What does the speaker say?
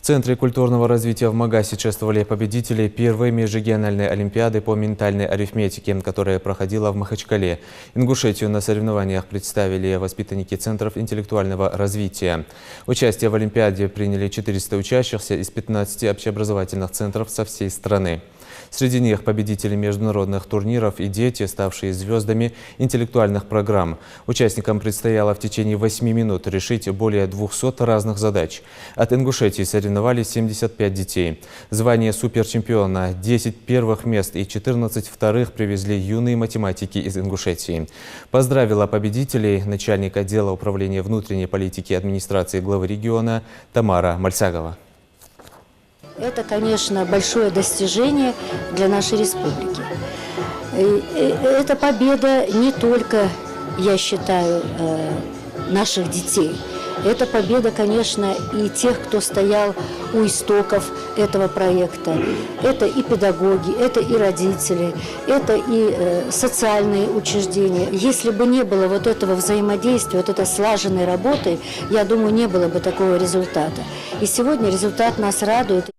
Центре культурного развития в Магасе чествовали победителей первой межрегиональной олимпиады по ментальной арифметике, которая проходила в Махачкале. Ингушетию на соревнованиях представили воспитанники Центров интеллектуального развития. Участие в олимпиаде приняли 400 учащихся из 15 общеобразовательных центров со всей страны. Среди них победители международных турниров и дети, ставшие звездами интеллектуальных программ. Участникам предстояло в течение 8 минут решить более 200 разных задач. От Ингушетии соревновались 75 детей. Звание суперчемпиона, 10 первых мест и 14 вторых привезли юные математики из Ингушетии. Поздравила победителей начальник отдела управления внутренней политики администрации главы региона Тамара Мальсагова. Это, конечно, большое достижение для нашей республики. Это победа не только, я считаю, наших детей. Это победа, конечно, и тех, кто стоял у истоков этого проекта. Это и педагоги, это и родители, это и социальные учреждения. Если бы не было вот этого взаимодействия, вот этой слаженной работы, я думаю, не было бы такого результата. И сегодня результат нас радует.